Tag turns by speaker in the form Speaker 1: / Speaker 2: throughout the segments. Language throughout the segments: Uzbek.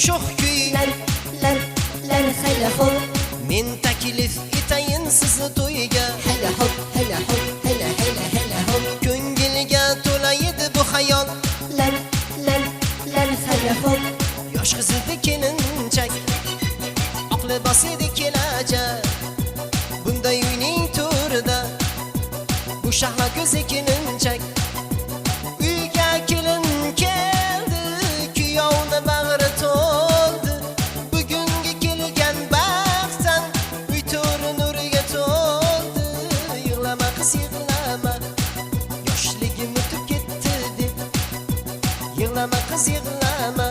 Speaker 1: sho'x kuy
Speaker 2: lar hala hop
Speaker 1: men taklif etayin sizni to'yiga
Speaker 2: hala hop hala hop
Speaker 1: ko'ngilga to'la edi bu xayol
Speaker 2: lar hala hop
Speaker 1: yosh qiz edi kelinchak oq libos edi kelajak bunday uyning to'rida bu shahla ko'zi kelinchak uyga kelin keldi kuyovni bag'ri to'ldi bugungi kelgan baxtdan uy to'ri nuriga to'ldi yig'lama qiz yig'lama yoshligim o'tib ketdi deb yig'lama qiz yig'lama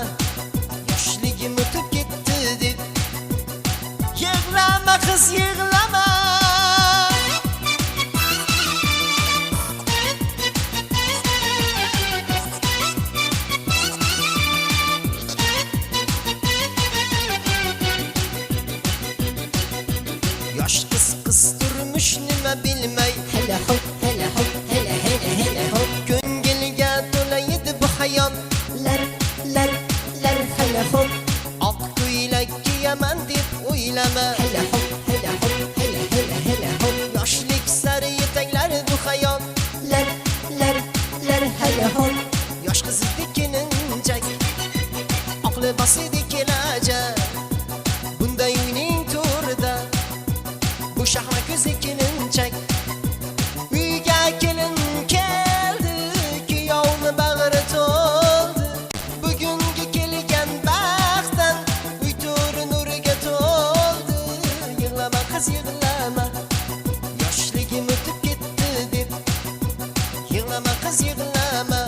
Speaker 1: yoshligim o'tib ketdi deb yig'lama qiz yig'lama yosh qiz turmush nima bilmay
Speaker 2: hala hop hala hop
Speaker 1: ko'ngilga to'la edi bu xayol
Speaker 2: lar hala hop
Speaker 1: oq ko'ylak kiyaman deb o'ylama
Speaker 2: hala hop hala hop
Speaker 1: yoshlik sari yetaklar bu xayol
Speaker 2: lar hala hop
Speaker 1: yosh qiz edi kelinchak oq libos edi kelajak bunday uyning to'rida bu shahla ko'zi kelinchak uyga kelin keldi kuyovni bag'ri to'ldi bugungi kelgan baxtdan uy to'ri nuriga to'ldi yig'lama qiz yig'lama yoshligim o'tib ketdi deb yig'lama qiz yig'lama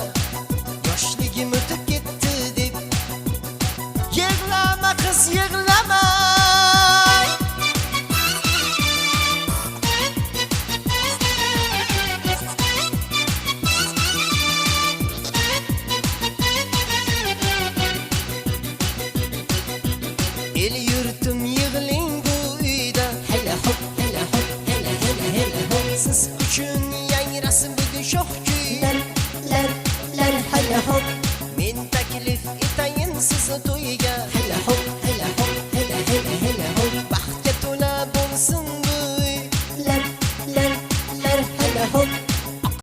Speaker 1: yoshligim o'tib ketdi deb yig'lama qiz yig'lama el yurtim yig'ling bu uyda
Speaker 2: hala hop hala hop
Speaker 1: siz uchun yangrasin bugun sho'x